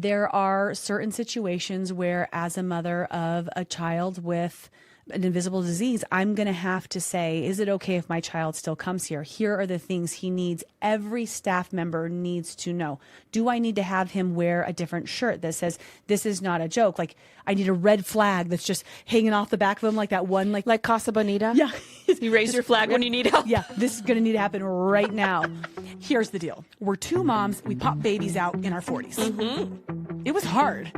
There are certain situations where, as a mother of a child with an invisible disease, I'm going to have to say, is it okay if my child still comes here? Here are the things he needs. Every staff member needs to know. Do I need to have him wear a different shirt that says, this is not a joke? Like, I need a red flag that's just hanging off the back of him, like that one, like Casa Bonita? Yeah. You raise your flag when you need help. Yeah, this is going to need to happen right now. Here's the deal. We're two moms. We pop babies out in our 40s. Mm-hmm. It was hard.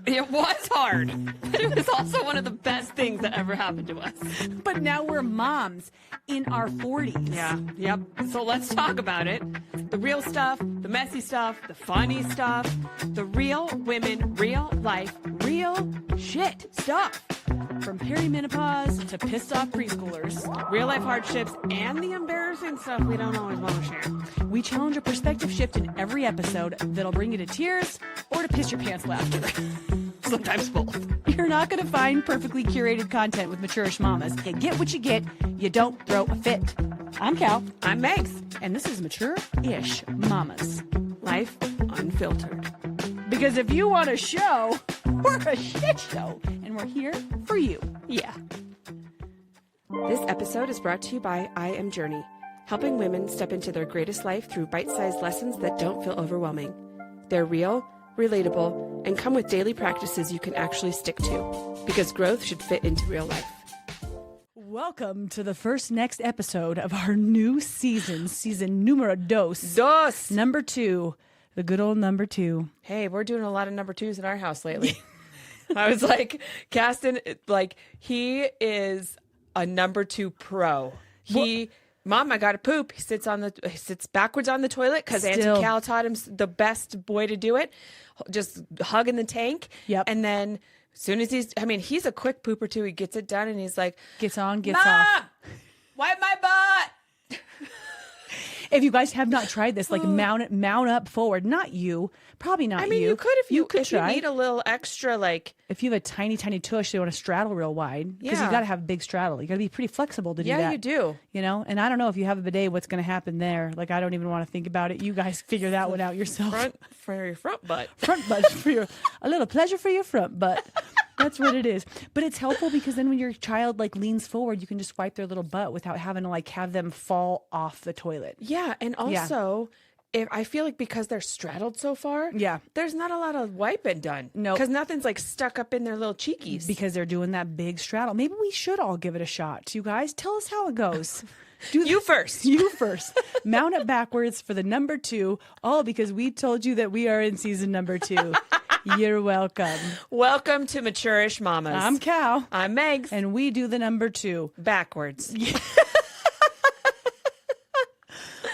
It was hard, but it was also one of the best things that ever happened to us. But now we're moms in our 40s. Yeah, yep. So let's talk about it. The real stuff, the messy stuff, the funny stuff, the real women, real life, real shit stuff. From perimenopause to pissed off preschoolers. Real life hardships and the embarrassing stuff we don't always want to share. We challenge a perspective shift in every episode that'll bring you to tears or to piss your pants laughter. Sometimes both. You're not going to find perfectly curated content with mature-ish mamas. You get what you get. You don't throw a fit. I'm Cal. I'm Megs. And this is Mature-ish Mamas. Life unfiltered. Because if you want a show, we're a shit show. And we're here for you. Yeah. This episode is brought to you by I Am Journey, helping women step into their greatest life through bite-sized lessons that don't feel overwhelming. They're real, relatable, and come with daily practices you can actually stick to, because growth should fit into real life. Welcome to the next episode of our new season numero dos. Number 2, the good old number 2. Hey, we're doing a lot of number 2s in our house lately. I was like, Caston, like, he is a number 2 pro. Mom, I got to poop. He sits backwards on the toilet because Auntie Cal taught him the best way to do it. Just hugging the tank. Yep. And then as soon as he's a quick pooper too. He gets it done and he's like, gets on, gets Mom, off. wipe my butt. If you guys have not tried this, like mount up forward. Not you. Probably not you. I mean, you could if you try. need a little extra, like. If you have a tiny, tiny tush, you want to straddle real wide. Because you got to have a big straddle. You got to be pretty flexible to do that. Yeah, you do. You know? And I don't know if you have a bidet, what's going to happen there. Like, I don't even want to think about it. You guys figure that one out yourself. For your front butt. Front butt. A little pleasure for your front butt. That's what it is. But it's helpful because then when your child like leans forward, you can just wipe their little butt without having to like have them fall off the toilet. Yeah. And also, if I feel like because they're straddled so far, there's not a lot of wiping done. No. Because nothing's like stuck up in their little cheekies. Because they're doing that big straddle. Maybe we should all give it a shot. You guys, tell us how it goes. You first. You first. Mount it backwards for the number 2, all because we told you that we are in season number 2. You're welcome. Welcome to Mature-ish Mamas. I'm Cal. I'm Megs. And we do the number 2. Backwards.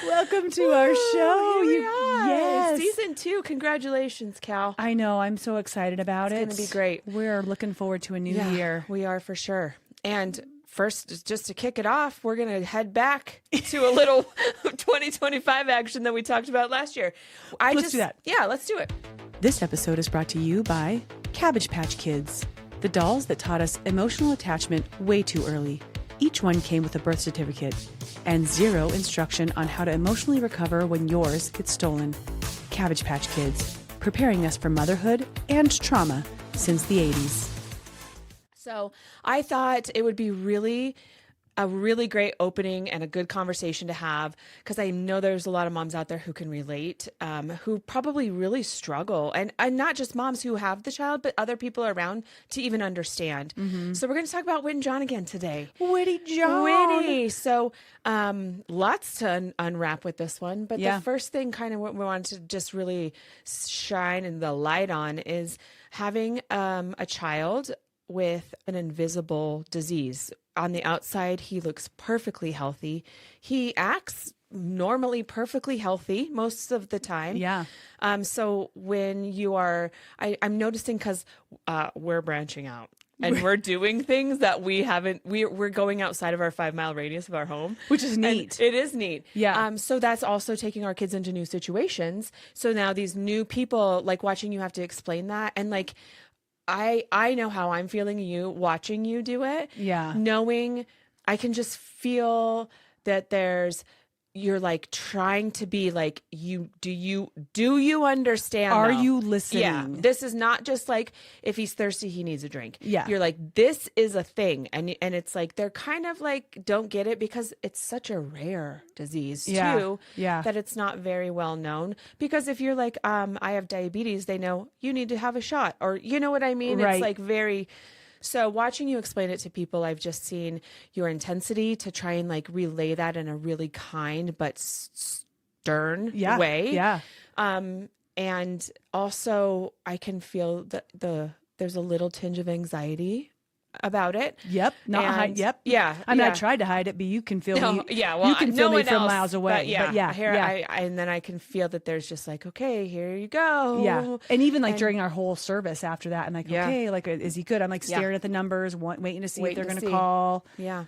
Welcome to our show. Here we are. Yes. Season 2. Congratulations, Cal. I know. I'm so excited about it. It's going to be great. We're looking forward to a new year. We are for sure. And first, just to kick it off, we're going to head back to a little 2025 action that we talked about last year. Let's do that. Yeah, let's do it. This episode is brought to you by Cabbage Patch Kids, the dolls that taught us emotional attachment way too early. Each one came with a birth certificate and 0 instruction on how to emotionally recover when yours gets stolen. Cabbage Patch Kids, preparing us for motherhood and trauma since the 80s. So I thought it would be a really great opening and a good conversation to have, because I know there's a lot of moms out there who can relate, who probably really struggle, and not just moms who have the child, but other people around to even understand. Mm-hmm. So we're going to talk about Whitten John again today. Whitten John. Whitty. So lots to unwrap with this one, but the first thing kind of what we wanted to just really shine in the light on is having a child with an invisible disease. On the outside, he looks perfectly healthy. He acts normally perfectly healthy most of the time. Yeah. So when you are, I'm noticing because we're branching out and we're doing things that we're going outside of our 5-mile radius of our home. Which is neat. And it is neat. Yeah. So that's also taking our kids into new situations. So now these new people, like watching you have to explain that. And like, I know how I'm feeling watching you do it. Yeah. Knowing I can just feel that there's you're like trying to be like, do you understand? Are though? you listening? Yeah. This is not just like, if he's thirsty, he needs a drink. Yeah. You're like, this is a thing. And it's like, they're kind of like, don't get it because it's such a rare disease too. Yeah. That it's not very well known. Because if you're like, I have diabetes, they know you need to have a shot, or you know what I mean? Right. It's like very... So watching you explain it to people, I've just seen your intensity to try and like relay that in a really kind but stern way. Yeah. And also I can feel that there's a little tinge of anxiety about it. Yep. Yep. Yeah. I mean, I tried to hide it, but you can feel me. Yeah. Well, you can feel no me one from else, miles away. But yeah. Here, and then I can feel that there's just like, okay, here you go. Yeah. And even like during our whole service after that, I'm like, Yeah. okay, like, is he good? I'm like staring at the numbers, waiting to see if they're going to see. call. Yeah.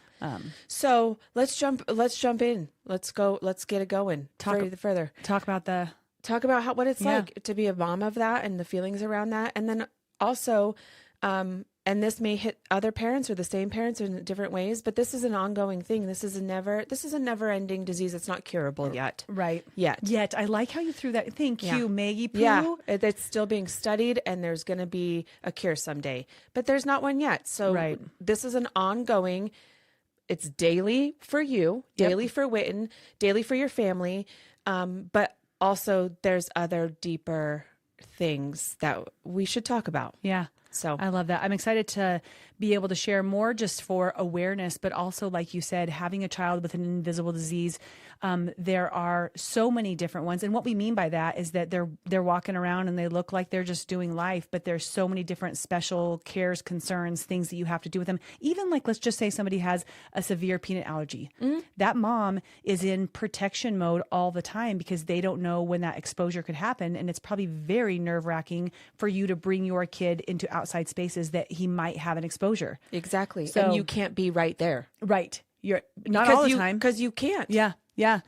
So let's jump in. Let's go. Let's get it going. Further. Talk about what it's like to be a mom of that and the feelings around that. And then also, and this may hit other parents or the same parents in different ways, but this is an ongoing thing. This is a never ending disease. It's not curable yet. Right. Yet. I like how you threw that. Thank you, Maggie Poo. Yeah. It's still being studied and there's going to be a cure someday, but there's not one yet. So this is an ongoing, it's daily for you, daily for Whitten, daily for your family. But also there's other deeper things that we should talk about. Yeah. So I love that. I'm excited to be able to share more just for awareness, but also, like you said, having a child with an invisible disease. There are so many different ones. And what we mean by that is that they're walking around and they look like they're just doing life, but there's so many different special cares, concerns, things that you have to do with them. Even like, let's just say somebody has a severe peanut allergy. Mm-hmm. That mom is in protection mode all the time because they don't know when that exposure could happen. And it's probably very nerve-wracking for you to bring your kid into outside spaces that he might have an exposure. Exactly. So, and you can't be right there. Right. You're not all the time. Because you can't. Yeah. Yeah.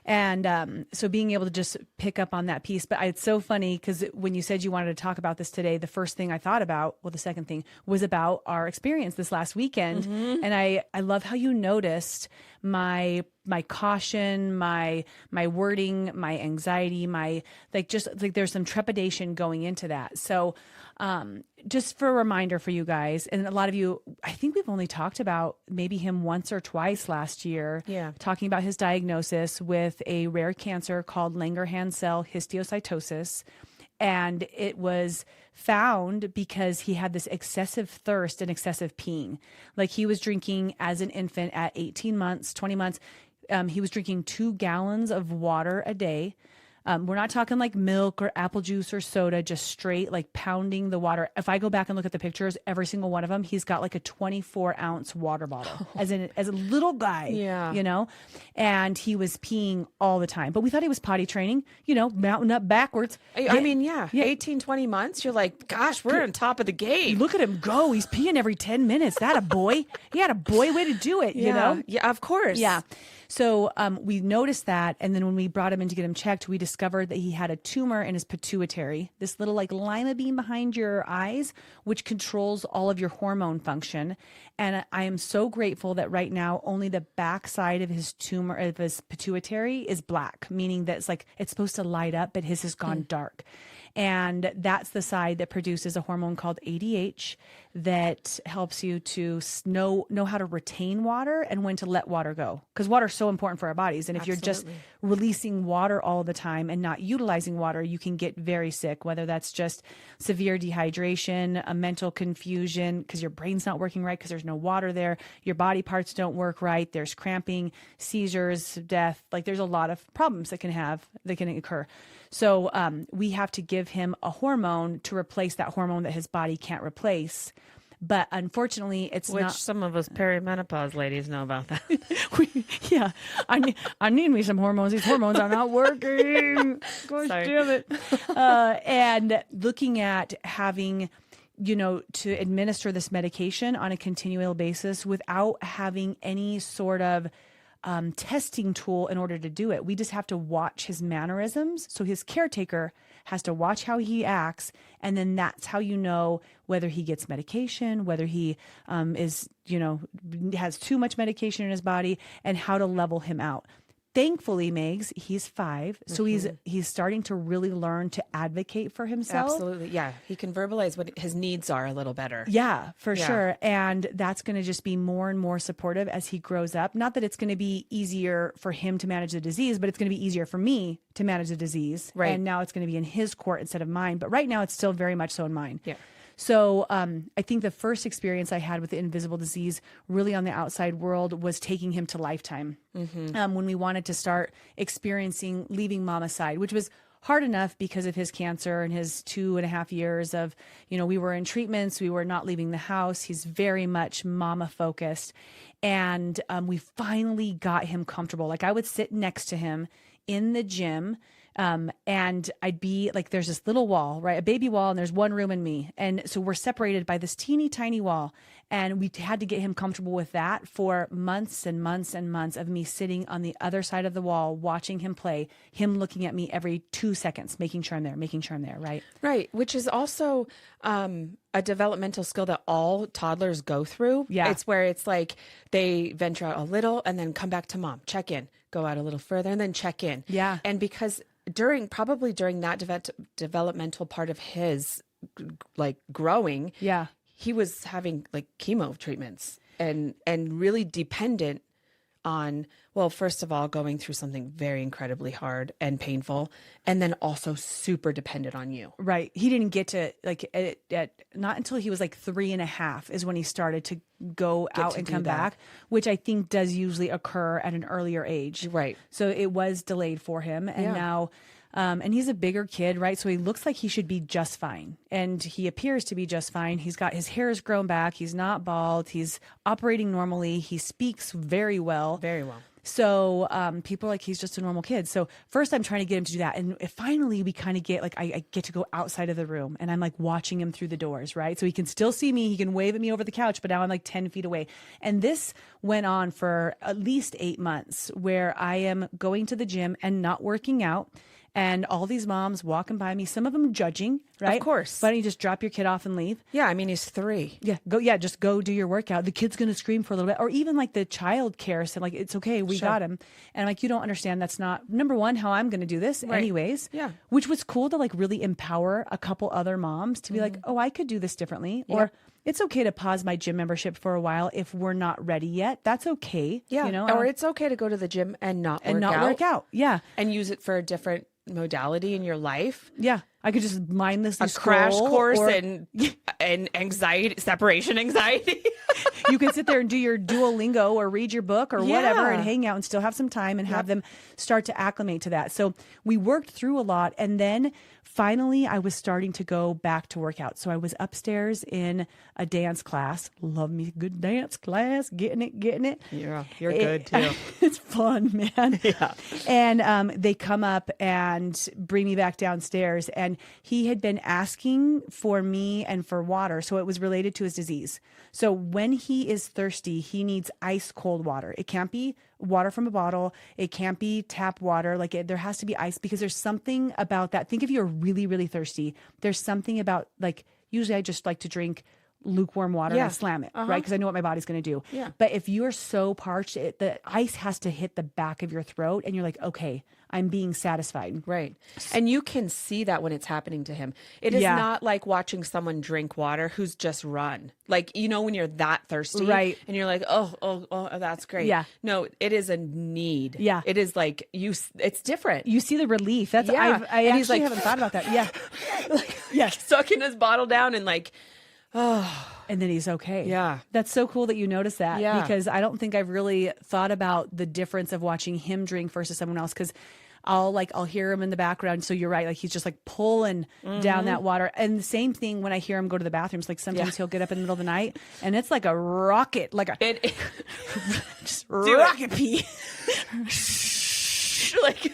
And so being able to just pick up on that piece. But it's so funny because when you said you wanted to talk about this today, the first thing I thought about, well, the second thing was about our experience this last weekend. Mm-hmm. And I love how you noticed my caution, my wording, my anxiety, just like there's some trepidation going into that. So just for a reminder for you guys, and a lot of you, I think we've only talked about maybe him once or twice last year, talking about his diagnosis with a rare cancer called Langerhans cell histiocytosis. And it was found because he had this excessive thirst and excessive peeing. Like he was drinking as an infant at 18 months, 20 months. He was drinking 2 gallons of water a day. We're not talking like milk or apple juice or soda, just straight like pounding the water. If I go back and look at the pictures, every single one of them, he's got like a 24-ounce water bottle as a little guy, you know, and he was peeing all the time. But we thought he was potty training, you know, mounting up backwards. I mean, 18, 20 months. You're like, gosh, we're on top of the game. Look at him go. He's peeing every 10 minutes. That a boy. He had a boy way to do it, you know? Yeah, of course. Yeah. So we noticed that, and then when we brought him in to get him checked, we discovered that he had a tumor in his pituitary, this little like lima bean behind your eyes, which controls all of your hormone function. And I am so grateful that right now only the backside of his tumor, of his pituitary, is black, meaning that it's supposed to light up, but his has gone dark. And that's the side that produces a hormone called ADH that helps you to know how to retain water and when to let water go. Because water is so important for our bodies. And if you're just releasing water all the time and not utilizing water, you can get very sick, whether that's just severe dehydration, a mental confusion, because your brain's not working right because there's no water there. Your body parts don't work right. There's cramping, seizures, death. Like there's a lot of problems that can occur. So we have to give him a hormone to replace that hormone that his body can't replace. But unfortunately, Which some of us perimenopause ladies know about that. I need me some hormones. These hormones are not working. Gosh damn it. And looking at having, to administer this medication on a continual basis without having any sort of testing tool in order to do it. We just have to watch his mannerisms. So his caretaker has to watch how he acts. And then that's how you know whether he gets medication, whether he has too much medication in his body, and how to level him out. thankfully, Megs, he's 5. So he's starting to really learn to advocate for himself. Absolutely. Yeah. He can verbalize what his needs are a little better. Yeah, for sure. And that's going to just be more and more supportive as he grows up. Not that it's going to be easier for him to manage the disease, but it's going to be easier for me to manage the disease. Right. And now it's going to be in his court instead of mine. But right now it's still very much so in mine. Yeah. So I think the first experience I had with the invisible disease really on the outside world was taking him to Lifetime. When we wanted to start experiencing leaving Mama's side, which was hard enough because of his cancer and his 2.5 years of, we were in treatments, we were not leaving the house. He's very much mama focused. And we finally got him comfortable. Like I would sit next to him in the gym. And I'd be like, there's this little wall, right? A baby wall, and there's one room and me. And so we're separated by this teeny tiny wall. And we had to get him comfortable with that for months and months and months of me sitting on the other side of the wall, watching him play, him looking at me every 2 seconds, making sure I'm there, right? Right. Which is also, a developmental skill that all toddlers go through. Yeah. It's where it's like they venture out a little and then come back to mom, check in, go out a little further and then check in. Yeah. And because during that developmental part of his like growing, he was having like chemo treatments and really dependent on, well, first of all, going through something very incredibly hard and painful, and then also super dependent on you. Right. He didn't get to like not until he was like 3.5 is when he started to go out and come back, which I think does usually occur at an earlier age. Right. So it was delayed for him. And now, and he's a bigger kid, right? So he looks like he should be just fine. And he appears to be just fine. He's got his hair has grown back. He's not bald. He's operating normally. He speaks very well. Very well. So people are like, he's just a normal kid. So first I'm trying to get him to do that. And finally we kind of get like, I get to go outside of the room and I'm like watching him through the doors, right? So he can still see me. He can wave at me over the couch, but now I'm like 10 feet away. And this went on for at least 8 months where I am going to the gym and not working out. And all these moms walking by me, some of them judging, right? Of course. Why don't you just drop your kid off and leave? Yeah, I mean, he's 3. Just go do your workout. The kid's going to scream for a little bit. Or even like the child care said, like, it's okay, we got him. And I'm like, you don't understand. That's not, number one, how I'm going to do this anyways. Yeah. Which was cool to like really empower a couple other moms to be like, oh, I could do this differently. Or it's okay to pause my gym membership for a while if we're not ready yet. That's okay. Yeah. Or it's okay to go to the gym and not work out. Yeah. And use it for a different modality in your life. Yeah. I could just mindlessly crash course and anxiety, separation anxiety. You can sit there and do your Duolingo or read your book or whatever and hang out and still have some time and have them start to acclimate to that. So we worked through a lot. And then finally I was starting to go back to work out. So I was upstairs in a dance class. Love me a good dance class. Getting it. Yeah, you're good too. It's fun, man. Yeah. And they come up and bring me back downstairs, and he had been asking for me and for water. So it was related to his disease. So when he is thirsty, he needs ice cold water. It can't be water from a bottle. It can't be tap water. There has to be ice, because there's something about that. Think if you're really, really thirsty, there's something about, like, usually I just like to drink lukewarm water and I slam it, right? Because I know what my body's going to do. Yeah. But if you're so parched, the ice has to hit the back of your throat and you're like, okay, I'm being satisfied. Right. And you can see that when it's happening to him. It is not like watching someone drink water who's just run. Like, when you're that thirsty, right? And you're like, oh, that's great. Yeah. No, it is a need. Yeah. It is like it's different. You see the relief. That's I actually like, haven't thought about that. Yeah. Sucking his bottle down and like, and then he's okay. Yeah. That's so cool that you noticed that. Yeah. Because I don't think I've really thought about the difference of watching him drink versus someone else. Because I'll hear him in the background. So you're right. Like, he's just like pulling down that water. And the same thing when I hear him go to the bathrooms, like sometimes he'll get up in the middle of the night and it's like a rocket, like just rocket pee. Like,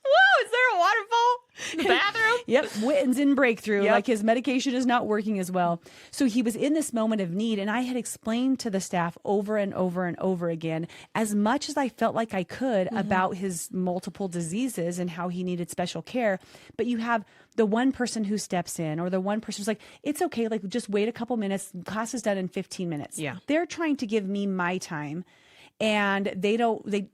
whoa, is there a waterfall in the bathroom? Yep. Whitten's in breakthrough. Yep. Like, his medication is not working as well. So he was in this moment of need. And I had explained to the staff over and over and over again, as much as I felt like I could about his multiple diseases and how he needed special care. But you have the one person who steps in, or the one person who's like, it's okay. Like, just wait a couple minutes. Class is done in 15 minutes. Yeah. They're trying to give me my time. And they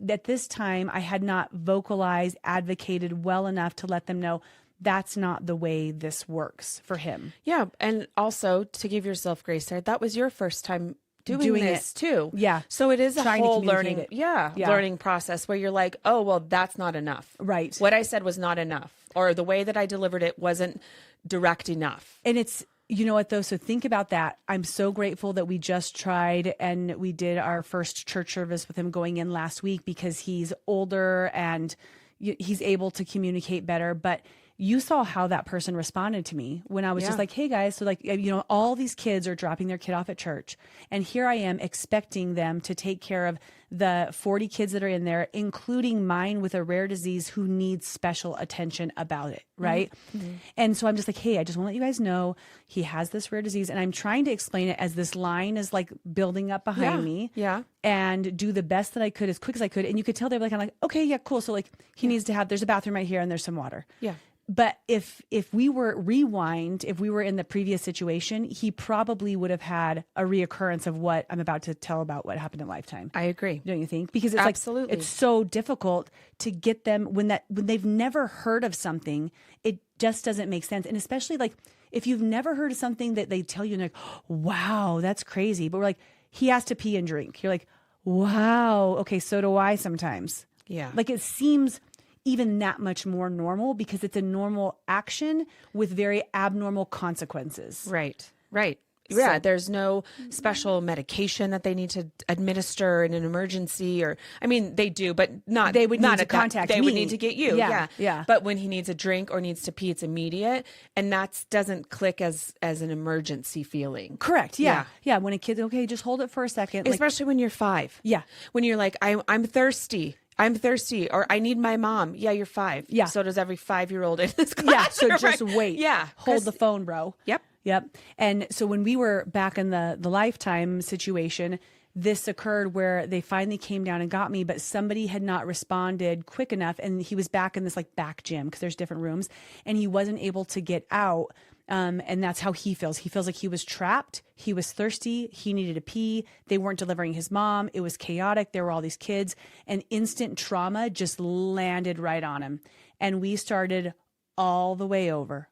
at this time, I had not vocalized, advocated well enough to let them know that's not the way this works for him. Yeah. And also to give yourself grace there, that was your first time doing this too. Yeah. So it is a whole learning, it. learning process where you're like, oh, well, that's not enough. Right. What I said was not enough, or the way that I delivered it wasn't direct enough. And it's, you know what though? So think about that. I'm so grateful that we just tried and we did our first church service with him going in last week, because he's older and he's able to communicate better. But you saw how that person responded to me when I was just like, hey guys, so like, you know, all these kids are dropping their kid off at church. And here I am expecting them to take care of the 40 kids that are in there, including mine with a rare disease who needs special attention about it. Right. Mm-hmm. And so I'm just like, hey, I just want to let you guys know he has this rare disease. And I'm trying to explain it as this line is like building up behind me. Yeah. And do the best that I could as quick as I could. And you could tell they're like, I'm like, okay, yeah, cool. So like he needs to have, there's a bathroom right here and there's some water. Yeah. But if we were if we were in the previous situation, he probably would have had a reoccurrence of what I'm about to tell about what happened in Lifetime. I agree. Don't you think? Because it's Absolutely. like, it's so difficult to get them when they've never heard of something, it just doesn't make sense. And especially like if you've never heard of something that they tell you and they're like, wow, that's crazy. But we're like, he has to pee and drink. You're like, wow. Okay. So do I sometimes. Yeah. Like it seems even that much more normal because it's a normal action with very abnormal consequences. Right. Right. Yeah. There's no special medication that they need to administer in an emergency, or, I mean, they do, but not, they would not need to at that, contact they me. would need to get you. Yeah. Yeah. But when he needs a drink or needs to pee, it's immediate. And that doesn't click as an emergency feeling. Correct. Yeah. Yeah. When a kid's okay, just hold it for a second. Especially when you're 5. Yeah. When you're like, I'm thirsty. I'm thirsty, or I need my mom. Yeah, you're 5. Yeah. So does every 5-year-old in this class. Yeah. So just wait. Yeah. Hold the phone, bro. Yep. Yep. And so when we were back in the Lifetime situation, this occurred where they finally came down and got me, but somebody had not responded quick enough. And he was back in this like back gym because there's different rooms, and he wasn't able to get out. And that's how he feels. He feels like he was trapped. He was thirsty. He needed to pee. They weren't delivering his mom. It was chaotic. There were all these kids, and instant trauma just landed right on him. And we started all the way over.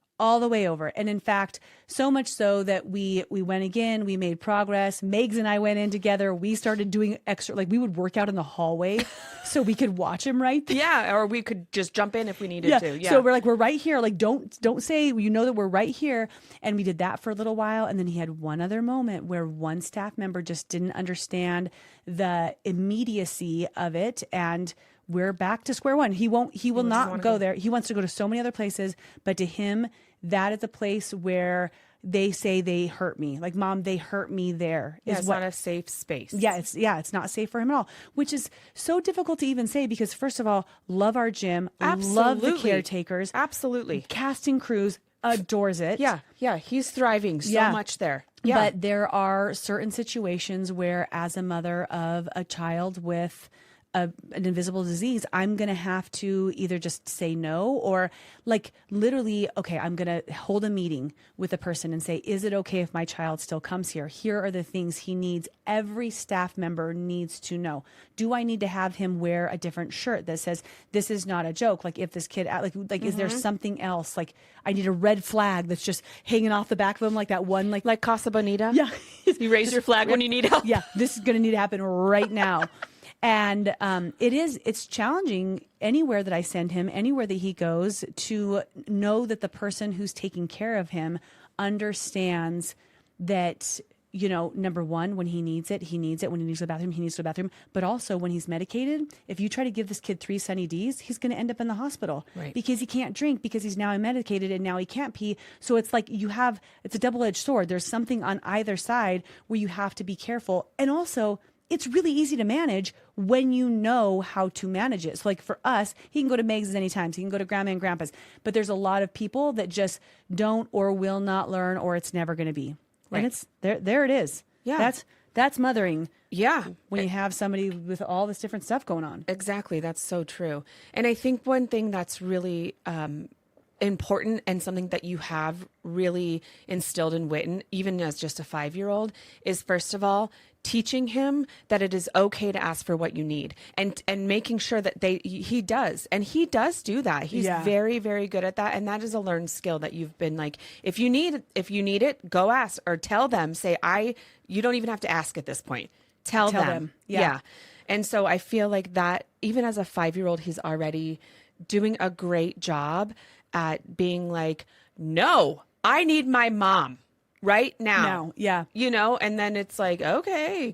And in fact, so much so that we went again, we made progress. Megs and I went in together. We started doing extra, like we would work out in the hallway so we could watch him right there. Yeah. Or we could just jump in if we needed to. Yeah. So we're like, we're right here. Like, don't say, you know that we're right here. And we did that for a little while. And then he had one other moment where one staff member just didn't understand the immediacy of it. And we're back to square one. He will not go there. He wants to go to so many other places, but to him, that is a place where they say they hurt me. Like, Mom, they hurt me there. Yeah, it's not a safe space. Yeah, it's not safe for him at all, which is so difficult to even say because, first of all, love our gym, love the caretakers. Absolutely. Casting crews, adores it. Yeah, he's thriving so much there. Yeah. But there are certain situations where, as a mother of a child with an invisible disease, I'm going to have to either just say no or like literally, okay, I'm going to hold a meeting with a person and say, is it okay if my child still comes here? Here are the things he needs. Every staff member needs to know. Do I need to have him wear a different shirt that says, this is not a joke? Like if this kid, is there something else? Like I need a red flag that's just hanging off the back of him. Like that one, like Casa Bonita. Yeah. You raise your flag when you need help. Yeah. This is going to need to happen right now. And it's challenging anywhere that I send him, anywhere that he goes, to know that the person who's taking care of him understands that, you know, number one, when he needs it. When he needs to go to the bathroom, he needs to go to the bathroom. But also when he's medicated, if you try to give this kid 3 Sunny Ds, he's going to end up in the hospital because he can't drink because he's now medicated and now he can't pee. So it's like it's a double-edged sword. There's something on either side where you have to be careful. And also, it's really easy to manage when you know how to manage it. So like for us, he can go to Meg's anytime. So he can go to Grandma and Grandpa's. But there's a lot of people that just don't or will not learn, or it's never going to be. Right. And it's there it is. Yeah. That's mothering. Yeah. When you have somebody with all this different stuff going on. Exactly. That's so true. And I think one thing that's really important and something that you have really instilled in Whitten, even as just a 5-year-old, is first of all, teaching him that it is okay to ask for what you need, and making sure that he does do that. He's very, very good at that. And that is a learned skill that you've been like, if you need it, go ask, or tell them, say, you don't even have to ask at this point. Tell them. Yeah. And so I feel like that even as a 5-year-old, he's already doing a great job at being like, no, I need my mom right now. Yeah. And then it's like, okay.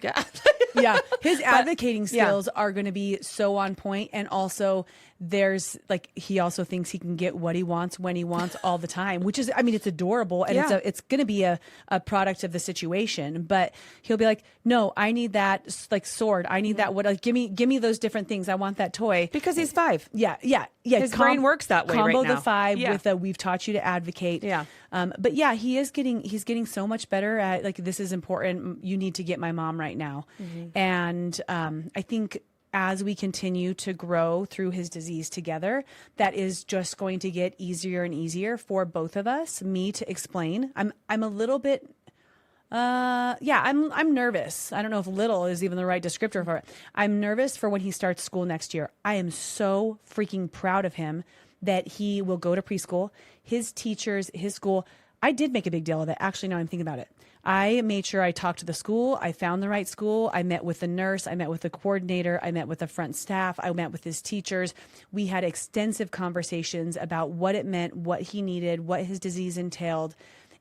Yeah. His advocating skills are going to be so on point. And also there's like, he also thinks he can get what he wants when he wants all the time, which is, I mean, it's adorable. And it's going to be a product of the situation, but he'll be like, no, I need that like sword. I need that. Like, give me those different things. I want that toy because he's 5. Yeah. His brain works that way combo right now. The 5 with we've taught you to advocate. Yeah. But yeah, he's getting so much better at like, this is important. You need to get my mom right now. Mm-hmm. And I think as we continue to grow through his disease together, that is just going to get easier and easier for both of us, me to explain. I'm a little bit, I'm nervous. I don't know if little is even the right descriptor for it. I'm nervous for when he starts school next year. I am so freaking proud of him that he will go to preschool. His teachers, his school, I did make a big deal of it. Actually, now I'm thinking about it. I made sure I talked to the school. I found the right school. I met with the nurse. I met with the coordinator. I met with the front staff. I met with his teachers. We had extensive conversations about what it meant, what he needed, what his disease entailed.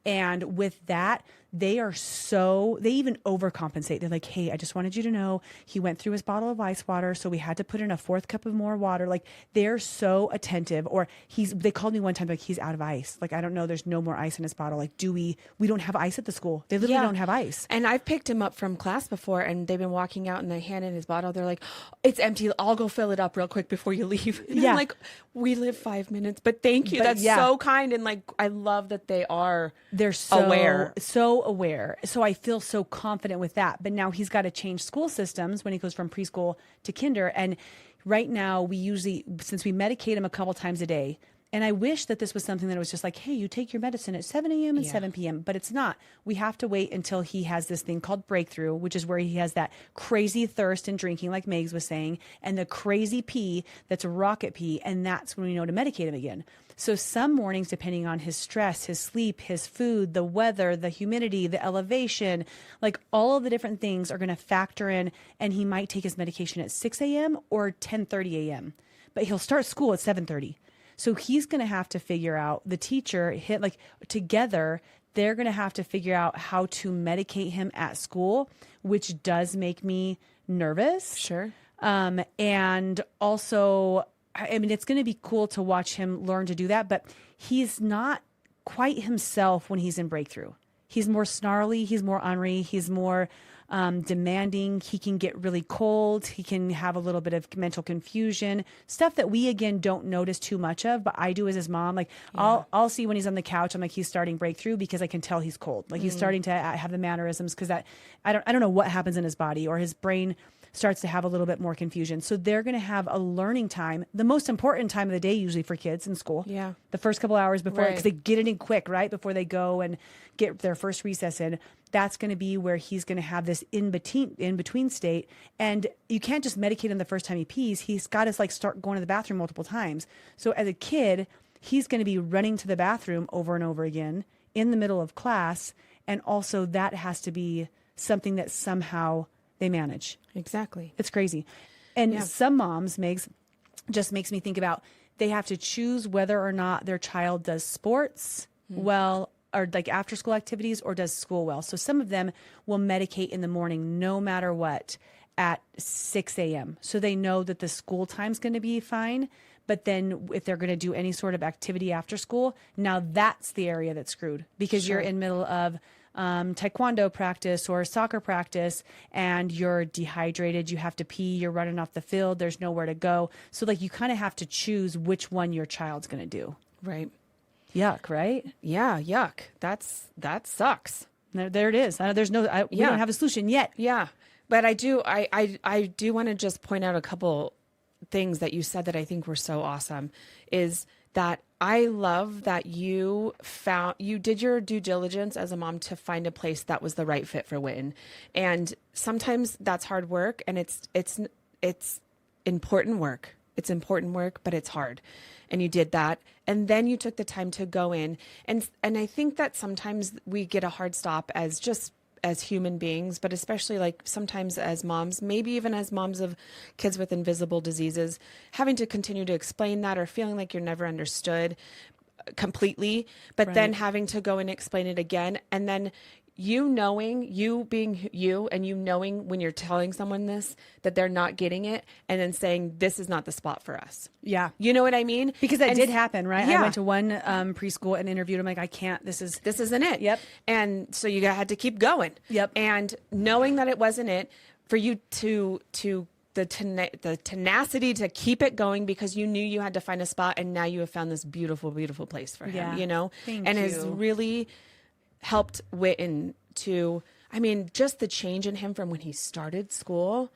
And with that, they even overcompensate. They're like, hey, I just wanted you to know he went through his bottle of ice water, so we had to put in a 4th cup of more water. Like, they're so attentive. Or they called me one time, like, he's out of ice. Like, I don't know, there's no more ice in his bottle. Like, we don't have ice at the school. They literally don't have ice. And I've picked him up from class before, and they've been walking out and they hand in his bottle. They're like, it's empty. I'll go fill it up real quick before you leave. And I'm like, we live 5 minutes, but thank you. That's so kind. And like, I love that they're so aware. So I feel so confident with that. But now he's got to change school systems when he goes from preschool to kinder. And right now since we medicate him a couple times a day, and I wish that this was something that was just like, hey, you take your medicine at 7 a.m. and 7 p.m., but it's not. We have to wait until he has this thing called breakthrough, which is where he has that crazy thirst and drinking, like Megs was saying, and the crazy pee that's a rocket pee, and that's when we know to medicate him again. So some mornings, depending on his stress, his sleep, his food, the weather, the humidity, the elevation, like all of the different things are going to factor in, and he might take his medication at 6 a.m. or 10:30 a.m., but he'll start school at 7:30. So he's going to have to figure out, the teacher, together, they're going to have to figure out how to medicate him at school, which does make me nervous. Sure. And also, I mean, it's going to be cool to watch him learn to do that, but he's not quite himself when he's in breakthrough. He's more snarly. He's more ornery. He's more demanding. He can get really cold. He can have a little bit of mental confusion, stuff that we, again, don't notice too much of, but I do as his mom. Like, I'll see when he's on the couch, I'm like, he's starting breakthrough because I can tell he's cold. Like, he's starting to have the mannerisms because I don't know what happens in his body, or his brain starts to have a little bit more confusion. So they're going to have a learning time, the most important time of the day usually for kids in school. Yeah. The first couple hours before, because they get it in quick, right? Before they go and get their first recess in. That's going to be where he's going to have this in between state. And you can't just medicate him the first time he pees. He's got to start going to the bathroom multiple times. So as a kid, he's going to be running to the bathroom over and over again in the middle of class. And also that has to be something that somehow they manage. Exactly. It's crazy. And some moms, just makes me think about, they have to choose whether or not their child does sports well, or like after school activities, or does school well. So some of them will medicate in the morning no matter what at 6 a.m. So they know that the school time's going to be fine. But then if they're going to do any sort of activity after school, now that's the area that's screwed, because you're in middle of taekwondo practice or soccer practice, and you're dehydrated, you have to pee, you're running off the field, there's nowhere to go. So like, you kind of have to choose which one your child's going to do. Right. Yuck, right? Yeah, yuck. That sucks. There it is. We don't have a solution yet. Yeah. But I do want to just point out a couple things that you said that I think were so awesome, is that I love that you did your due diligence as a mom to find a place that was the right fit for Whitten. And sometimes that's hard work, and it's important work. It's important work, but it's hard. And you did that. And then you took the time to go in. And I think that sometimes we get a hard stop as human beings, but especially like sometimes as moms, maybe even as moms of kids with invisible diseases, having to continue to explain that or feeling like you're never understood completely, but then having to go and explain it again. And then you being you, and knowing when you're telling someone this, that they're not getting it, and then saying, this is not the spot for us. Yeah. You know what I mean? Because that did happen, right? Yeah. I went to one preschool and interviewed. I'm like, I can't, this isn't it. Yep. And so you had to keep going. Yep. And knowing that it wasn't it, for you to the tenacity to keep it going, because you knew you had to find a spot, and now you have found this beautiful, beautiful place for him, Thank and you. has really helped Whitten to, I mean, just the change in him from when he started school,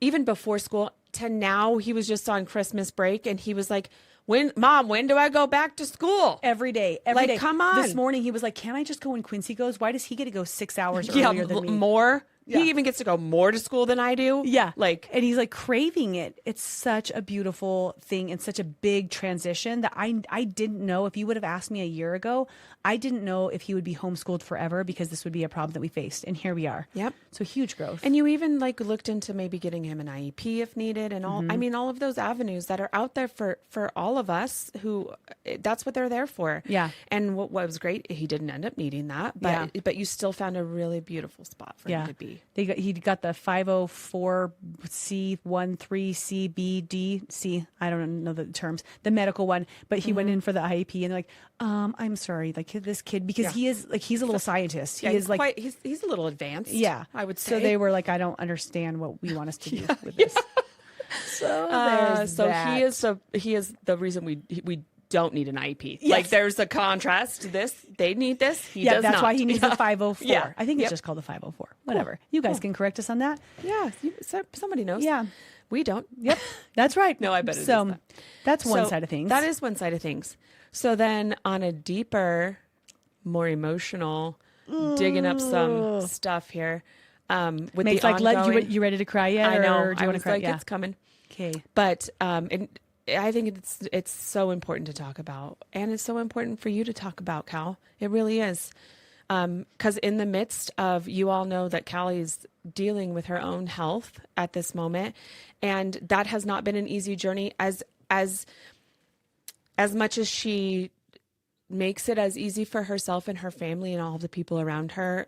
even before school, to now. He was just on Christmas break, and he was like, when do I go back to school? Every day. Come on. This morning he was like, can I just go when Quincy goes? Why does he get to go 6 hours earlier than me? More. Yeah. He even gets to go more to school than I do. Yeah. And he's like craving it. It's such a beautiful thing and such a big transition that I didn't know. If you would have asked me a year ago, I didn't know if he would be homeschooled forever, because this would be a problem that we faced. And here we are. Yep. So huge growth. And you even looked into maybe getting him an IEP if needed, and all, I mean, all of those avenues that are out there for all of us who, that's what they're there for. Yeah. And what was great, he didn't end up needing that, but you still found a really beautiful spot for him to be. He got the 504C13CBD. I don't know the terms, the medical one, but he went in for the IEP, and they're like, I'm sorry, like this kid, because he's a little scientist. He is like, he's a little advanced. Yeah, I would say. So they were like, I don't understand what we want us to do with this. So there's that. He is the reason we don't need an IEP. Yes. Like, there's a contrast to this. They need this. He does that's not. why he needs the 504. Yeah. I think it's just called the 504. Whatever. You guys can correct us on that. Yeah. Somebody knows. Yeah. We don't. Yep. That's right. No, I bet it is so that. That's one side of things. That is one side of things. So then on a deeper, more emotional, digging up some stuff here. With Mate's the like, ongoing, you ready to cry yet? I know. Or do you want to cry? Like, it's coming. Okay. But I think it's so important to talk about, and it's so important for you to talk about, Cal. It really is. Because in the midst of, you all know that Caley's dealing with her own health at this moment, and that has not been an easy journey. As much as she makes it as easy for herself and her family and all of the people around her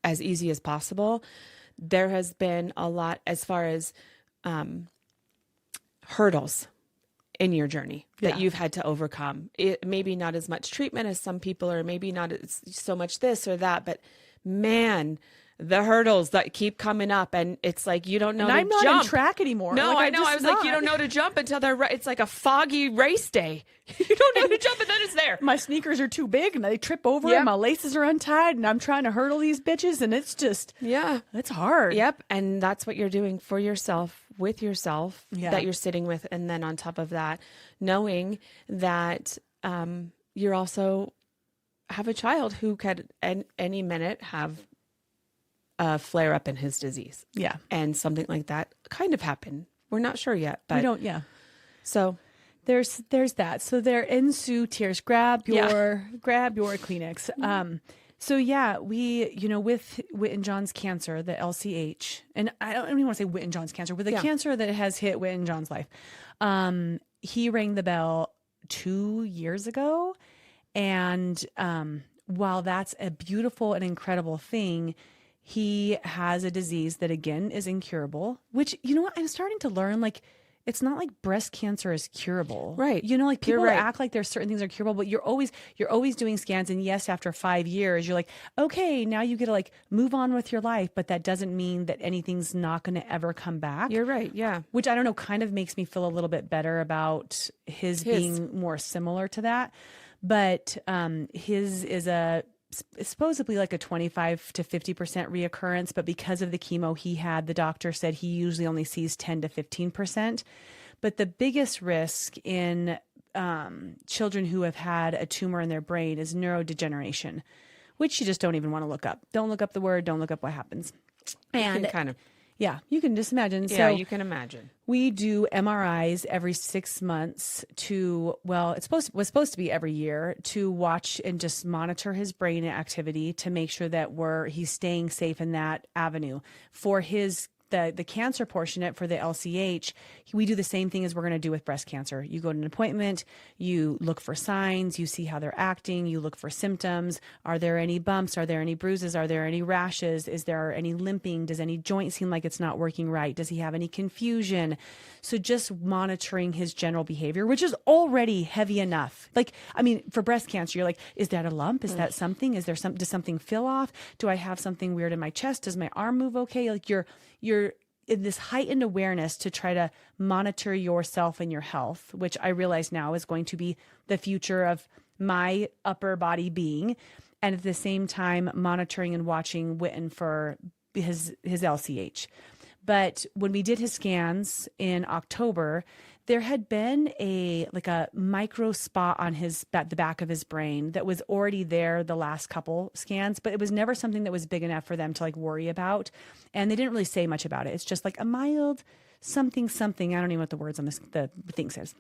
as easy as possible, there has been a lot as far as hurdles in your journey that you've had to overcome. It maybe not as much treatment as some people, or maybe not so much this or that, but man, the hurdles that keep coming up, and it's like, you don't know and to I'm not jump. in track anymore. No, like, I know. I was like, you don't know to jump until it's like a foggy race day. You don't know to jump, and then it's there. My sneakers are too big, and they trip over, and my laces are untied, and I'm trying to hurdle these bitches, and it's just, it's hard. Yep. And that's what you're doing for yourself, with yourself, that you're sitting with. And then on top of that, knowing that you're also have a child who could any minute have a flare up in his disease. Yeah. And something like that kind of happened. We're not sure yet, but we don't. So there's that. So there ensue tears. Grab your Kleenex. So we, with Whitten John's cancer, the LCH, and I don't even want to say Whitten John's cancer, with the cancer that has hit Whitten John's life. He rang the bell 2 years ago. And while that's a beautiful and incredible thing, he has a disease that, again, is incurable, which, you know what, I'm starting to learn, like, it's not like breast cancer is curable. Right. Like, people act like there's certain things that are curable, but you're always doing scans. And yes, after 5 years, you're like, okay, now you get to move on with your life. But that doesn't mean that anything's not going to ever come back. You're right. Yeah. Which, I don't know, kind of makes me feel a little bit better about his being more similar to that. But his is supposedly like a 25 to 50% reoccurrence, but because of the chemo he had, the doctor said he usually only sees 10 to 15%. But the biggest risk in children who have had a tumor in their brain is neurodegeneration, which you just don't even want to look up. Don't look up the word. Don't look up what happens. And kind of. Yeah, you can just imagine. Yeah, so you can imagine. We do MRIs every 6 months was supposed to be every year to watch and just monitor his brain activity to make sure that he's staying safe in that avenue. For the cancer portion, for the LCH, we do the same thing as we're going to do with breast cancer. You go to an appointment, you look for signs, you see how they're acting, you look for symptoms. Are there any bumps? Are there any bruises? Are there any rashes? Is there any limping? Does any joint seem like it's not working right? Does he have any confusion? So just monitoring his general behavior, which is already heavy enough. For breast cancer, you're like, is that a lump? Is that something? Does something feel off? Do I have something weird in my chest? Does my arm move okay? Like you're in this heightened awareness to try to monitor yourself and your health, which I realize now is going to be the future of my upper body being. And at the same time, monitoring and watching Whitten for his LCH. But when we did his scans in October, there had been a micro spot on the back of his brain that was already there the last couple scans, but it was never something that was big enough for them to worry about. And they didn't really say much about it. It's just a mild something. I don't even know what the words on the thing says.